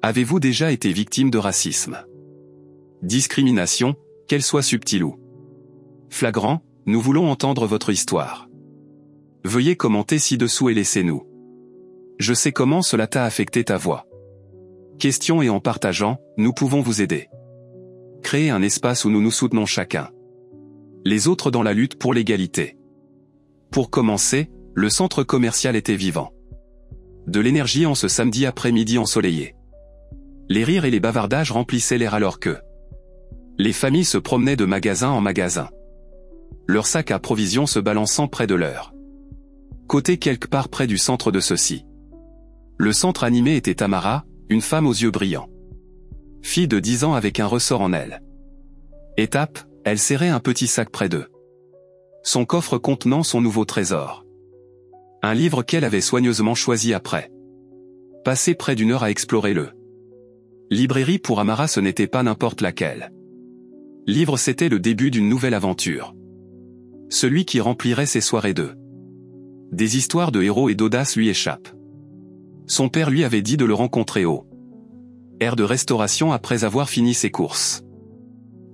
Avez-vous déjà été victime de racisme? Discrimination, qu'elle soit subtile ou flagrant, nous voulons entendre votre histoire. Veuillez commenter ci-dessous et laissez-nous. Je sais comment cela t'a affecté ta voix. Question et en partageant, nous pouvons vous aider. Créer un espace où nous nous soutenons chacun. Les autres dans la lutte pour l'égalité. Pour commencer, le centre commercial était vivant. De l'énergie en ce samedi après-midi ensoleillé. Les rires et les bavardages remplissaient l'air alors que les familles se promenaient de magasin en magasin. Leurs sacs à provisions se balançant près de leur côté quelque part près du centre de ceux-ci. Le centre animé était Tamara, une femme aux yeux brillants. Fille de 10 ans avec un ressort en elle. Étape, elle serrait un petit sac près d'eux. Son coffre contenant son nouveau trésor. Un livre qu'elle avait soigneusement choisi après. Passer près d'une heure à explorer le librairie pour Amara, ce n'était pas n'importe laquelle. Livre, c'était le début d'une nouvelle aventure. Celui qui remplirait ses soirées de des histoires de héros et d'audace lui échappent. Son père lui avait dit de le rencontrer au aire de restauration après avoir fini ses courses.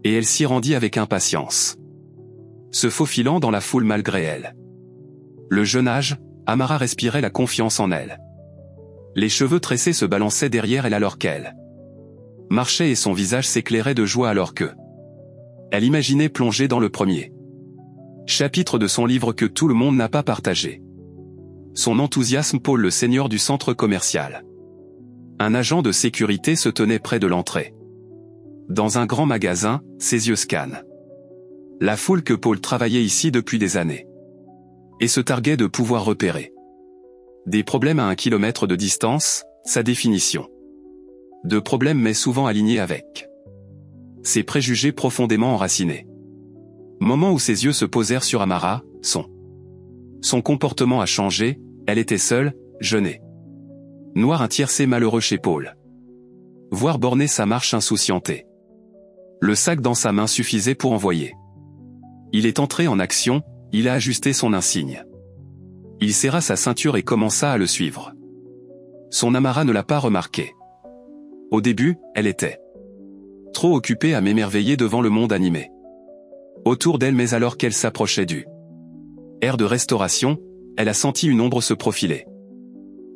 Et elle s'y rendit avec impatience. Se faufilant dans la foule malgré elle. Le jeune âge, Amara respirait la confiance en elle. Les cheveux tressés se balançaient derrière elle alors qu'elle marchait et son visage s'éclairait de joie alors que elle imaginait plonger dans le premier chapitre de son livre que tout le monde n'a pas partagé. Son enthousiasme. Paul, le seigneur du centre commercial. Un agent de sécurité se tenait près de l'entrée. Dans un grand magasin, ses yeux scannent la foule que Paul travaillait ici depuis des années. Et se targuait de pouvoir repérer des problèmes à 1 kilomètre de distance, sa définition de problème mais souvent alignée avec ses préjugés profondément enracinés. Moment où ses yeux se posèrent sur Amara, son comportement a changé, elle était seule, jeune et noire, un tiercé malheureux chez Paul. Voir borner sa marche insouciantée. Le sac dans sa main suffisait pour envoyer. Il est entré en action, il a ajusté son insigne. Il serra sa ceinture et commença à le suivre. Son Amara ne l'a pas remarqué. Au début, elle était trop occupée à m'émerveiller devant le monde animé autour d'elle, mais alors qu'elle s'approchait du aire de restauration, elle a senti une ombre se profiler.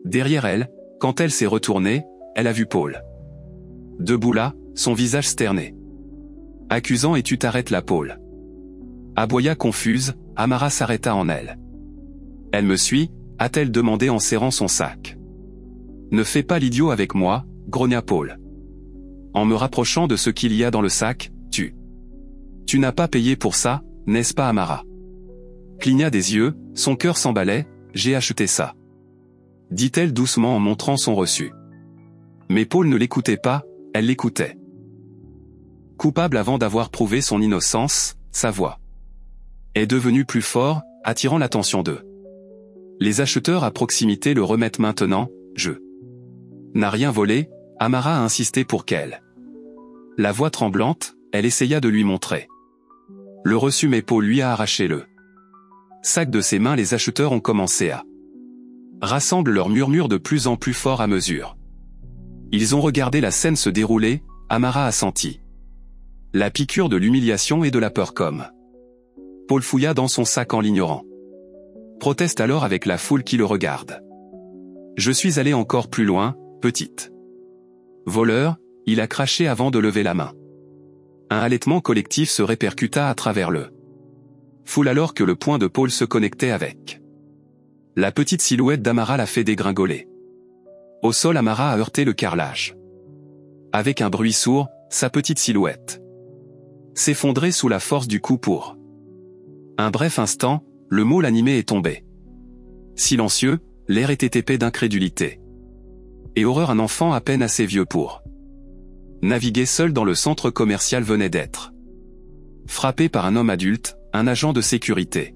Derrière elle, quand elle s'est retournée, elle a vu Paul. Debout là, son visage sterné. Accusant. Et tu t'arrêtes là, Paul? Aboya confuse, Amara s'arrêta en elle. Elle me suit, a-t-elle demandé en serrant son sac. Ne fais pas l'idiot avec moi, grogna Paul. En me rapprochant de ce qu'il y a dans le sac, tu n'as pas payé pour ça, n'est-ce pas Amara? Cligna des yeux, son cœur s'emballait, j'ai acheté ça. Dit-elle doucement en montrant son reçu. Mais Paul ne l'écoutait pas, elle l'écoutait. Coupable avant d'avoir prouvé son innocence, sa voix est devenue plus forte, attirant l'attention d'eux. Les acheteurs à proximité le remettent maintenant, je n'a rien volé, Amara a insisté pour qu'elle. La voix tremblante, elle essaya de lui montrer le reçu, mais Paul lui a arraché le sac de ses mains. Les acheteurs ont commencé à rassembler leurs murmures de plus en plus fort à mesure. Ils ont regardé la scène se dérouler, Amara a senti la piqûre de l'humiliation et de la peur comme Paul fouilla dans son sac en l'ignorant. Proteste alors avec la foule qui le regarde. Je suis allé encore plus loin, petite voleur, il a craché avant de lever la main. Un halètement collectif se répercuta à travers le foule alors que le poing de Paul se connectait avec la petite silhouette d'Amara, l'a fait dégringoler. Au sol, Amara a heurté le carrelage. Avec un bruit sourd, sa petite silhouette s'effondrait sous la force du coup. Pour un bref instant, le môle animé est tombé. Silencieux, l'air était épais d'incrédulité et horreur. Un enfant à peine assez vieux pour naviguer seul dans le centre commercial venait d'être frappé par un homme adulte, un agent de sécurité.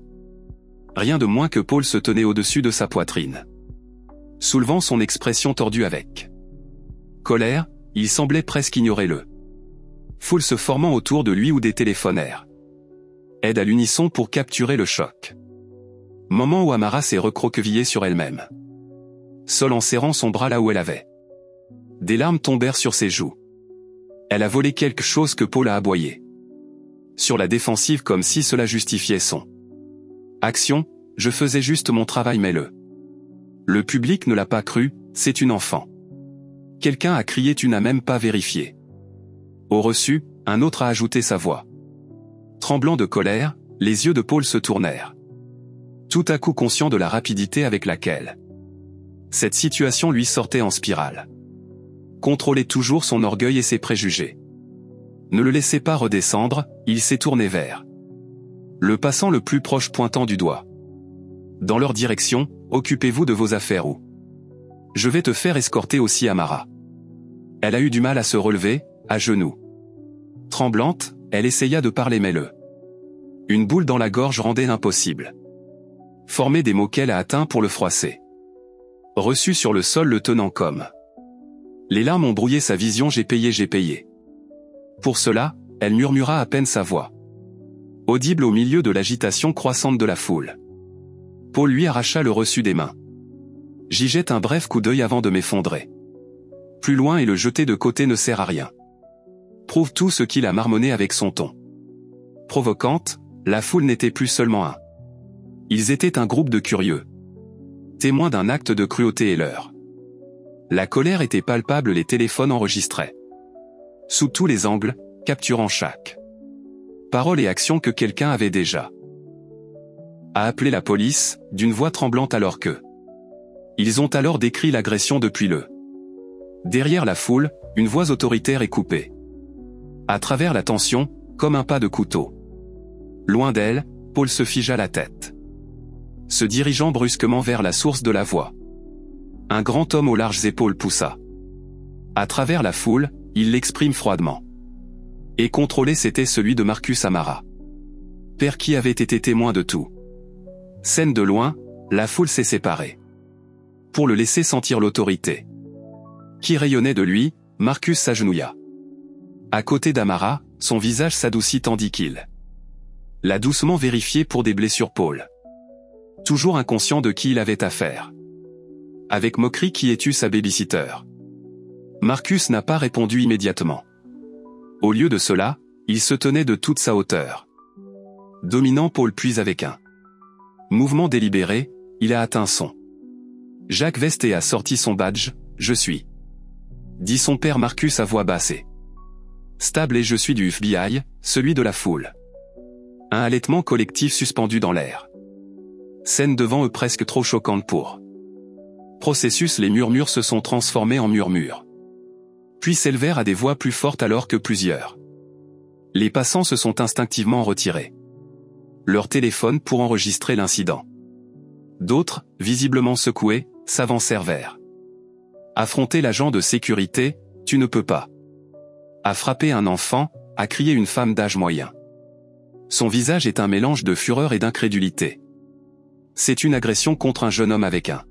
Rien de moins que Paul se tenait au-dessus de sa poitrine. Soulevant son expression tordue avec colère, il semblait presque ignorer le foule se formant autour de lui ou des téléphonèrent. Aide à l'unisson pour capturer le choc. Moment où Amara s'est recroquevillée sur elle-même. Seule en serrant son bras là où elle avait Des larmes tombèrent sur ses joues. Elle a volé quelque chose que Paul a aboyé. Sur la défensive comme si cela justifiait son action, je faisais juste mon travail mais le public ne l'a pas cru, c'est une enfant. Quelqu'un a crié tu n'as même pas vérifié. Au reçu, un autre a ajouté sa voix. Tremblant de colère, les yeux de Paul se tournèrent. Tout à coup conscient de la rapidité avec laquelle cette situation lui sortait en spirale. Contrôlait toujours son orgueil et ses préjugés. Ne le laissez pas redescendre, il s'est tourné vers le passant le plus proche pointant du doigt. Dans leur direction, occupez-vous de vos affaires ou je vais te faire escorter aussi Amara. Elle a eu du mal à se relever, à genoux. Tremblante, elle essaya de parler mais une boule dans la gorge rendait impossible. Former des mots qu'elle a atteints pour le froisser. Reçu sur le sol le tenant comme. Les larmes ont brouillé sa vision j'ai payé. Pour cela, elle murmura à peine sa voix. Audible au milieu de l'agitation croissante de la foule. Paul lui arracha le reçu des mains. J'y jette un bref coup d'œil avant de m'effondrer. Plus loin et le jeter de côté ne sert à rien. Prouve tout ce qu'il a marmonné avec son ton. Provocante, la foule n'était plus seulement un. Ils étaient un groupe de curieux. Témoins d'un acte de cruauté et leur. La colère était palpable, les téléphones enregistraient. Sous tous les angles, capturant chaque parole et action que quelqu'un avait déjà a appelé la police, d'une voix tremblante alors que ils ont alors décrit l'agression depuis le. Derrière la foule, une voix autoritaire est coupée. À travers la tension, comme un pas de couteau. Loin d'elle, Paul se figea la tête. Se dirigeant brusquement vers la source de la voix. Un grand homme aux larges épaules poussa. À travers la foule, il l'exprime froidement. Et contrôlé c'était celui de Marcus Amara. Père qui avait été témoin de tout. Scène de loin, la foule s'est séparée. Pour le laisser sentir l'autorité qui rayonnait de lui, Marcus s'agenouilla. À côté d'Amara, son visage s'adoucit tandis qu'il l'a doucement vérifié pour des blessures Paul. Toujours inconscient de qui il avait affaire. Avec moquerie qui es-tu sa babysitter? Marcus n'a pas répondu immédiatement. Au lieu de cela, il se tenait de toute sa hauteur. Dominant Paul puis avec un mouvement délibéré, il a atteint son. Jacques Veste a sorti son badge, je suis. Dit son père Marcus à voix basse et stable et je suis du FBI, celui de la foule. Un halètement collectif suspendu dans l'air. Scène devant eux presque trop choquante pour. Processus les murmures se sont transformés en murmures. Puis s'élevèrent à des voix plus fortes alors que plusieurs. Les passants se sont instinctivement retirés. Leur téléphone pour enregistrer l'incident. D'autres, visiblement secoués, s'avancèrent vers. Affronter l'agent de sécurité, tu ne peux pas. À frapper un enfant, à crier une femme d'âge moyen. Son visage est un mélange de fureur et d'incrédulité. C'est une agression contre un jeune homme avec un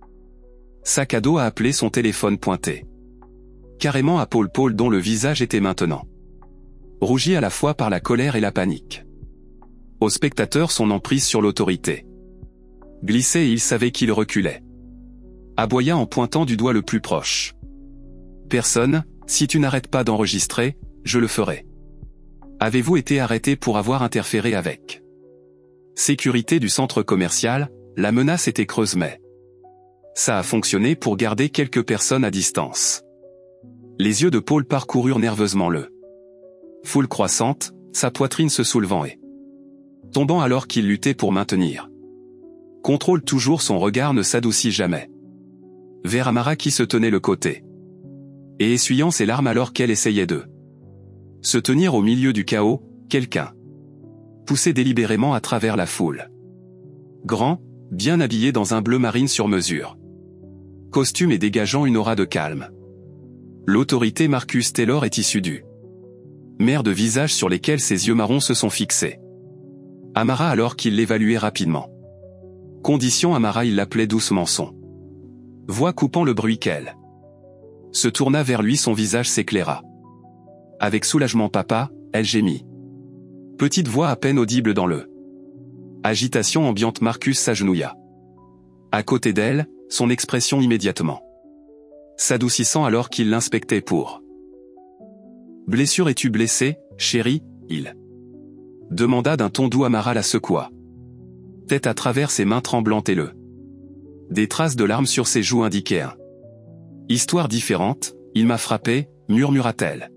sac à dos à appeler son téléphone pointé. Carrément à Paul dont le visage était maintenant rougi à la fois par la colère et la panique. Au spectateur son emprise sur l'autorité. Glissait et il savait qu'il reculait. Aboya en pointant du doigt le plus proche. Personne, si tu n'arrêtes pas d'enregistrer, je le ferai. Avez-vous été arrêté pour avoir interféré avec sécurité du centre commercial? La menace était creuse mais ça a fonctionné pour garder quelques personnes à distance. Les yeux de Paul parcoururent nerveusement le foule croissante, sa poitrine se soulevant et tombant alors qu'il luttait pour maintenir. Contrôle toujours son regard ne s'adoucit jamais. Vers Amara qui se tenait le côté. Et essuyant ses larmes alors qu'elle essayait de se tenir au milieu du chaos, quelqu'un poussait délibérément à travers la foule. Grand, bien habillé dans un bleu marine sur mesure. Costume et dégageant une aura de calme. L'autorité Marcus Taylor est issue du mer de visages sur lesquels ses yeux marrons se sont fixés. Amara alors qu'il l'évaluait rapidement. Condition Amara il l'appelait doucement son voix coupant le bruit qu'elle se tourna vers lui son visage s'éclaira. Avec soulagement papa, elle gémit. Petite voix à peine audible dans le agitation ambiante Marcus s'agenouilla. À côté d'elle, son expression immédiatement s'adoucissant alors qu'il l'inspectait pour. Blessure, es-tu blessé, chérie, il demanda d'un ton doux. Amara la secoua. Tête à travers ses mains tremblantes et des traces de larmes sur ses joues indiquaient un. Histoire différente, il m'a frappé, murmura-t-elle.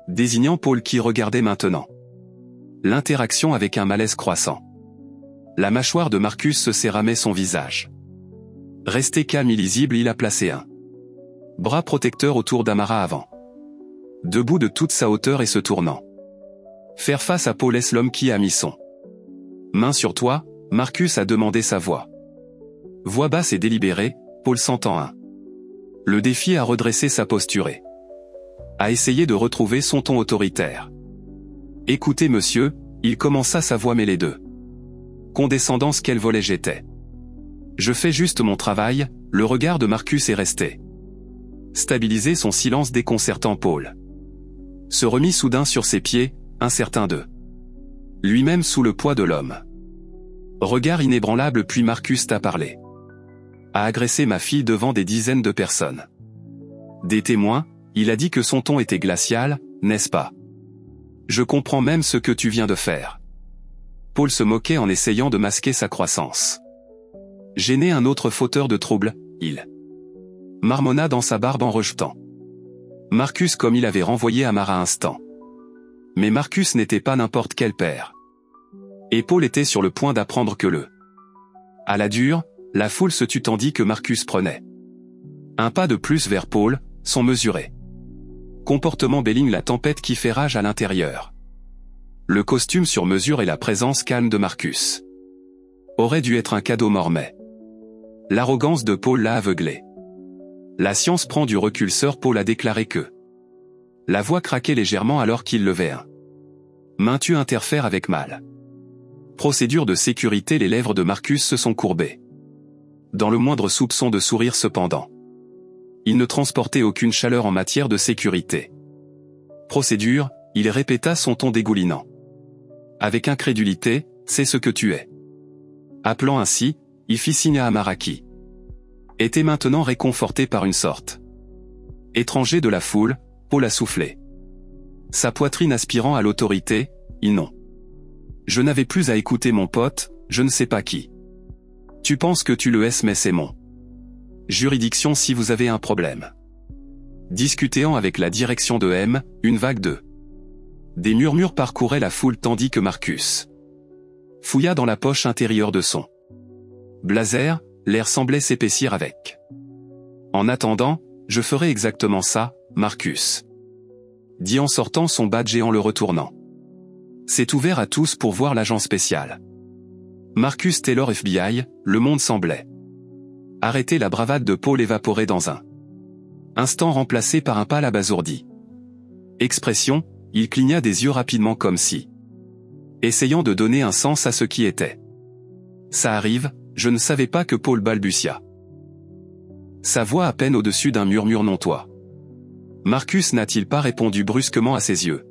Désignant Paul qui regardait maintenant. L'interaction avec un malaise croissant. La mâchoire de Marcus se serra mais son visage. Resté calme et lisible, il a placé un bras protecteur autour d'Amara avant. Debout de toute sa hauteur et se tournant. Faire face à Paul est l'homme qui a mis son main sur toi, Marcus a demandé sa voix. Voix basse et délibérée, Paul s'entend un. Le défi à redresser sa posture et a essayé de retrouver son ton autoritaire. Écoutez monsieur, il commença sa voix mêlée de condescendance. Quel volet j'étais. Je fais juste mon travail. Le regard de Marcus est resté stabiliser son silence déconcertant. Paul se remit soudain sur ses pieds, incertain de lui-même sous le poids de l'homme. Regard inébranlable. Puis Marcus t'a parlé. A agressé ma fille devant des dizaines de personnes. Des témoins, il a dit que son ton était glacial, n'est-ce pas? Je comprends même ce que tu viens de faire. Paul se moquait en essayant de masquer sa croissance. Gêné, un autre fauteur de trouble, il marmonna dans sa barbe en rejetant Marcus comme il avait renvoyé Amara instant. Mais Marcus n'était pas n'importe quel père. Et Paul était sur le point d'apprendre que à la dure, la foule se tut tandis que Marcus prenait un pas de plus vers Paul, son mesuré comportement béligne la tempête qui fait rage à l'intérieur. Le costume sur mesure et la présence calme de Marcus aurait dû être un cadeau mort mais l'arrogance de Paul l'a aveuglé. La science prend du recul. Sir Paul a déclaré que la voix craquait légèrement alors qu'il levait un main. Tu interfères avec mal. Procédure de sécurité. Les lèvres de Marcus se sont courbées. Dans le moindre soupçon de sourire cependant. Il ne transportait aucune chaleur en matière de sécurité. Procédure, il répéta son ton dégoulinant. Avec incrédulité, c'est ce que tu es. Appelant ainsi, il fit signe à Amara qui était maintenant réconforté par une sorte étranger de la foule. Paul a soufflé. Sa poitrine aspirant à l'autorité, il non. Je n'avais plus à écouter mon pote, je ne sais pas qui. Tu penses que tu le es mais c'est mon juridiction si vous avez un problème. Discutant avec la direction de M, une vague de des murmures parcouraient la foule tandis que Marcus fouilla dans la poche intérieure de son blazer, l'air semblait s'épaissir avec. En attendant, je ferai exactement ça, Marcus. Dit en sortant son badge et en le retournant. C'est ouvert à tous pour voir l'agent spécial. Marcus Taylor FBI, le monde semblait arrêter. La bravade de Paul évaporée dans un instant remplacé par un pâle abasourdi. Expression, il cligna des yeux rapidement comme si essayant de donner un sens à ce qui était. Ça arrive, je ne savais pas que Paul balbutia. Sa voix à peine au-dessus d'un murmure. Non toi. Marcus n'a-t-il pas répondu brusquement à ses yeux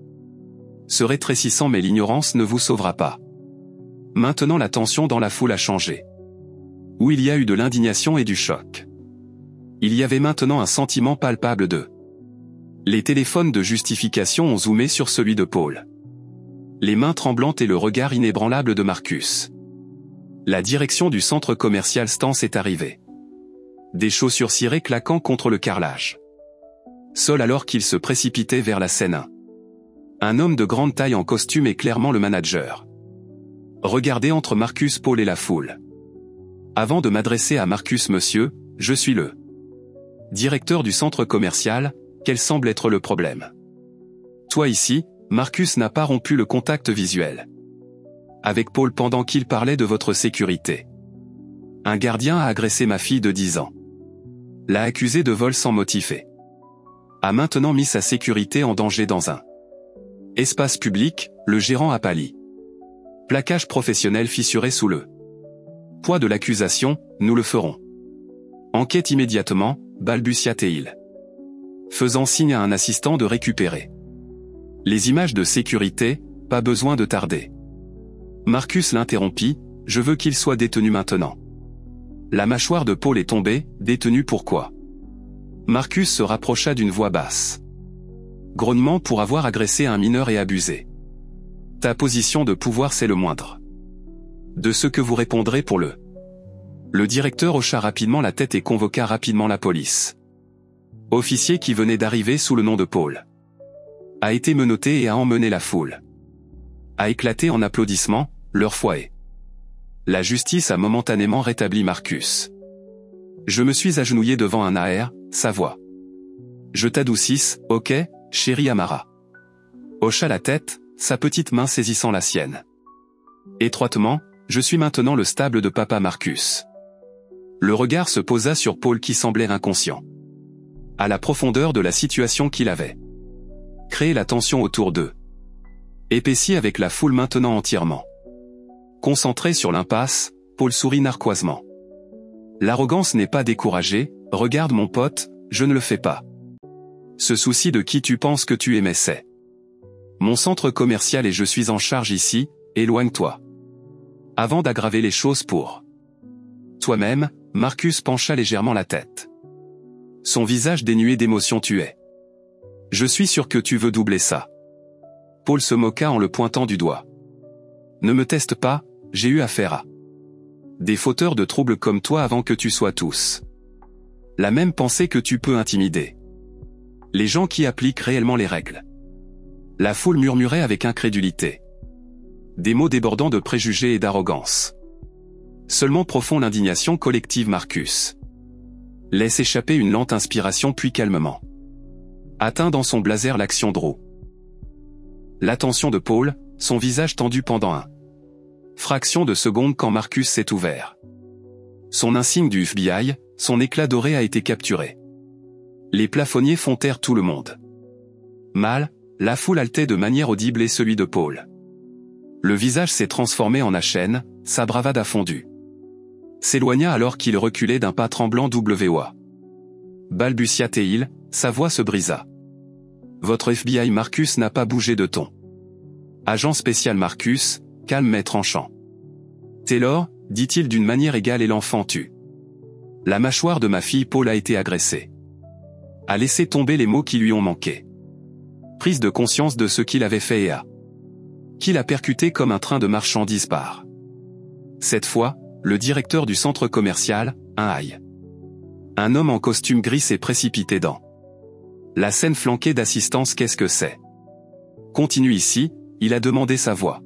se rétrécissant. Mais l'ignorance ne vous sauvera pas. Maintenant la tension dans la foule a changé. Où il y a eu de l'indignation et du choc. Il y avait maintenant un sentiment palpable de. Les téléphones de justification ont zoomé sur celui de Paul. Les mains tremblantes et le regard inébranlable de Marcus. La direction du centre commercial Stance est arrivée. Des chaussures cirées claquant contre le carrelage. Seul alors qu'il se précipitait vers la scène. Un homme de grande taille en costume est clairement le manager. Regardez entre Marcus, Paul et la foule. Avant de m'adresser à Marcus, monsieur, je suis le directeur du centre commercial, quel semble être le problème? Toi ici, Marcus n'a pas rompu le contact visuel avec Paul pendant qu'il parlait de votre sécurité. Un gardien a agressé ma fille de 10 ans. L'a accusé de vol sans motif et a maintenant mis sa sécurité en danger dans un espace public. Le gérant a pâli. Plaquage professionnel fissuré sous le poids de l'accusation, nous le ferons. Enquête immédiatement, balbutia-t-il. Faisant signe à un assistant de récupérer les images de sécurité, pas besoin de tarder. Marcus l'interrompit, je veux qu'il soit détenu maintenant. La mâchoire de Paul est tombée, détenu pourquoi? Marcus se rapprocha d'une voix basse. Grognement pour avoir agressé un mineur et abusé. Ta position de pouvoir c'est le moindre de ce que vous répondrez pour le. Le directeur hocha rapidement la tête et convoqua rapidement la police. Officier qui venait d'arriver sous le nom de Paul a été menotté et a emmené la foule. A éclaté en applaudissements, leur foyer. La justice a momentanément rétabli Marcus. Je me suis agenouillé devant un AR, sa voix. Je t'adoucisse, ok, chérie Amara. Hocha la tête, sa petite main saisissant la sienne. Étroitement, je suis maintenant le stable de papa Marcus. Le regard se posa sur Paul qui semblait inconscient. À la profondeur de la situation qu'il avait créé la tension autour d'eux. Épaissi avec la foule maintenant entièrement. Concentré sur l'impasse, Paul sourit narquoisement. L'arrogance n'est pas découragée, regarde mon pote, je ne le fais pas. Ce souci de qui tu penses que tu es mais c'est mon centre commercial et je suis en charge ici, éloigne-toi. Avant d'aggraver les choses pour toi-même, Marcus pencha légèrement la tête. Son visage dénué d'émotion tuait. Je suis sûr que tu veux doubler ça. Paul se moqua en le pointant du doigt. Ne me teste pas, j'ai eu affaire à des fauteurs de troubles comme toi avant que tu sois tous. La même pensée que tu peux intimider les gens qui appliquent réellement les règles. La foule murmurait avec incrédulité. Des mots débordant de préjugés et d'arrogance. Seulement profonde indignation collective Marcus laisse échapper une lente inspiration puis calmement atteint dans son blazer l'action Drew. L'attention de Paul, son visage tendu pendant un fraction de seconde quand Marcus s'est ouvert. Son insigne du FBI, son éclat doré a été capturé. Les plafonniers font taire tout le monde. Mal, la foule haletait de manière audible et celui de Paul. Le visage s'est transformé en chaîne, sa bravade a fondu. S'éloigna alors qu'il reculait d'un pas tremblant WA. Balbutia-t-il, sa voix se brisa. Votre FBI Marcus n'a pas bougé de ton. Agent spécial Marcus, calme mais tranchant. Taylor, dit-il d'une manière égale et l'enfant tue. La mâchoire de ma fille Paul a été agressée. A laissé tomber les mots qui lui ont manqué. Prise de conscience de ce qu'il avait fait et a qu'il a percuté comme un train de marchandises par. Cette fois, le directeur du centre commercial, un haï. Un homme en costume gris s'est précipité dans la scène flanquée d'assistance. Qu'est-ce que c'est? Continue ici, il a demandé sa voix.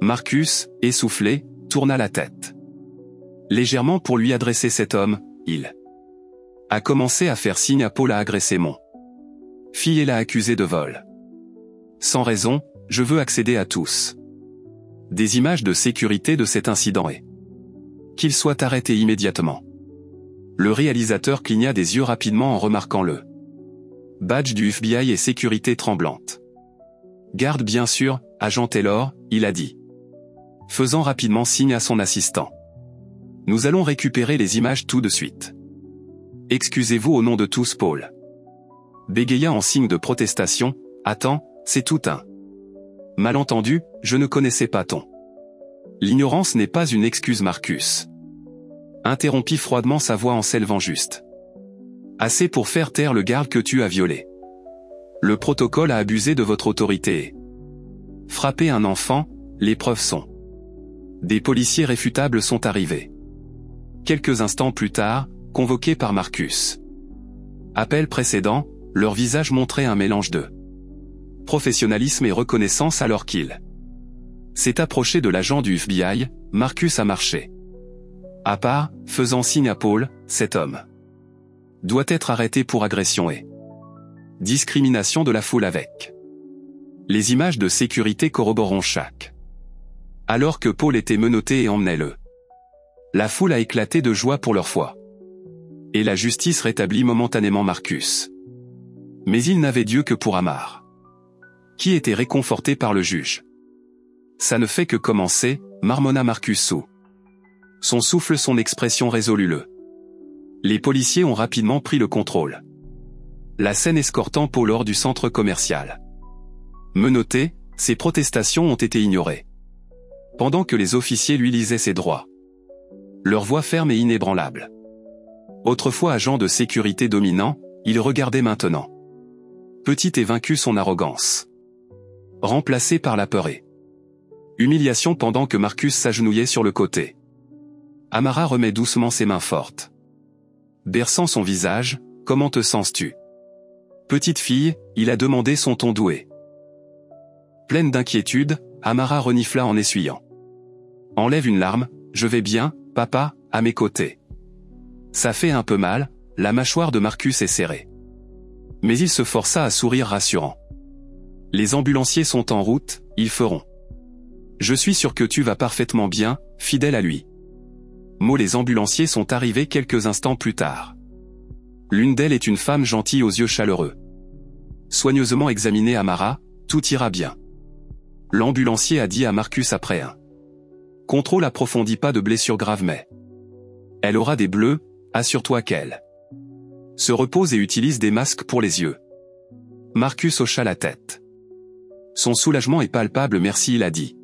Marcus, essoufflé, tourna la tête. Légèrement pour lui adresser cet homme, il a commencé à faire signe à Paul à agresser mon fille et l'a accusé de vol. Sans raison, je veux accéder à tous. Des images de sécurité de cet incident et qu'il soit arrêté immédiatement. Le réalisateur cligna des yeux rapidement en remarquant le badge du FBI et sécurité tremblante. Garde bien sûr, agent Taylor, il a dit. Faisant rapidement signe à son assistant. Nous allons récupérer les images tout de suite. Excusez-vous au nom de tous Paul. Bégaya en signe de protestation, attends, c'est tout un malentendu, je ne connaissais pas ton. L'ignorance n'est pas une excuse Marcus. Interrompit froidement sa voix en s'élevant juste. Assez pour faire taire le garde que tu as violé. Le protocole a abusé de votre autorité et frappé un enfant, les preuves sont. Des policiers réfutables sont arrivés. Quelques instants plus tard, convoqués par Marcus. Appel précédent, leur visage montrait un mélange de professionnalisme et reconnaissance alors qu'il s'est approché de l'agent du FBI, Marcus a marché à part, faisant signe à Paul, cet homme doit être arrêté pour agression et discrimination de la foule avec. Les images de sécurité corroboreront chaque. Alors que Paul était menotté et emmenait le. La foule a éclaté de joie pour leur foi. Et la justice rétablit momentanément Marcus. Mais il n'avait Dieu que pour Amar. Qui était réconforté par le juge. Ça ne fait que commencer, marmonna Marcus sous son souffle, son expression résolue le. Les policiers ont rapidement pris le contrôle. La scène escortant Paul hors du centre commercial. Menotté, ses protestations ont été ignorées. Pendant que les officiers lui lisaient ses droits. Leur voix ferme et inébranlable. Autrefois agent de sécurité dominant, il regardait maintenant. Petit et vaincu son arrogance. Remplacé par l'apeuré. Humiliation pendant que Marcus s'agenouillait sur le côté. Amara remet doucement ses mains fortes. Berçant son visage, « Comment te sens-tu » ? Petite fille, il a demandé son ton doué. Pleine d'inquiétude, Amara renifla en essuyant. Enlève une larme, je vais bien, papa, à mes côtés. Ça fait un peu mal, la mâchoire de Marcus est serrée. Mais il se força à sourire rassurant. Les ambulanciers sont en route, ils feront. Je suis sûr que tu vas parfaitement bien, fidèle à lui. Les ambulanciers sont arrivés quelques instants plus tard. L'une d'elles est une femme gentille aux yeux chaleureux. Soigneusement examinée Amara, tout ira bien. L'ambulancier a dit à Marcus après un contrôle approfondi, pas de blessure grave mais elle aura des bleus, assure-toi qu'elle se repose et utilise des masques pour les yeux. Marcus hocha la tête. Son soulagement est palpable, merci, il a dit.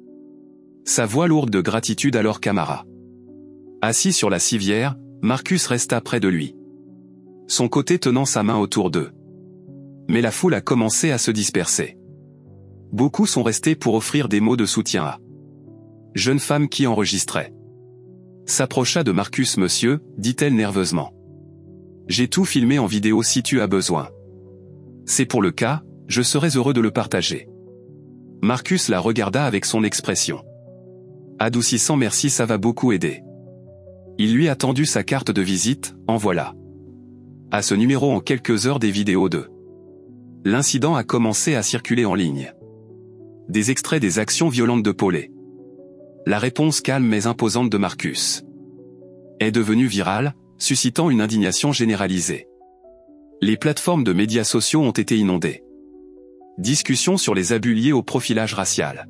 Sa voix lourde de gratitude alors qu'Amara. Assis sur la civière, Marcus resta près de lui. Son côté tenant sa main autour d'eux. Mais la foule a commencé à se disperser. Beaucoup sont restés pour offrir des mots de soutien à jeune femme qui enregistrait. S'approcha de Marcus. Monsieur, dit-elle nerveusement. J'ai tout filmé en vidéo si tu as besoin. C'est pour le cas, je serais heureux de le partager. Marcus la regarda avec son expression adoucissant. Merci, ça va beaucoup aider. Il lui a tendu sa carte de visite, en voilà. À ce numéro en quelques heures des vidéos de l'incident a commencé à circuler en ligne. Des extraits des actions violentes de Paulet. La réponse calme mais imposante de Marcus est devenue virale, suscitant une indignation généralisée. Les plateformes de médias sociaux ont été inondées. Discussions sur les abus liés au profilage racial.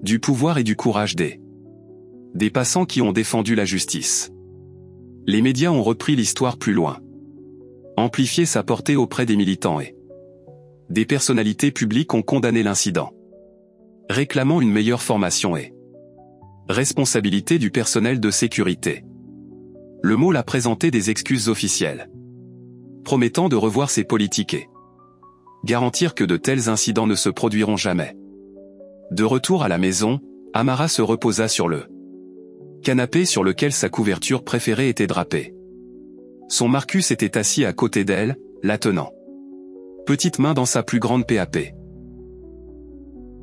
Du pouvoir et du courage des passants qui ont défendu la justice. Les médias ont repris l'histoire plus loin. Amplifié sa portée auprès des militants et des personnalités publiques ont condamné l'incident. Réclamant une meilleure formation et responsabilité du personnel de sécurité. Le mot l'a présenté des excuses officielles. Promettant de revoir ses politiques et garantir que de tels incidents ne se produiront jamais. De retour à la maison, Amara se reposa sur le canapé sur lequel sa couverture préférée était drapée. Son Marcus était assis à côté d'elle, la tenant. Petite main dans sa plus grande PAP.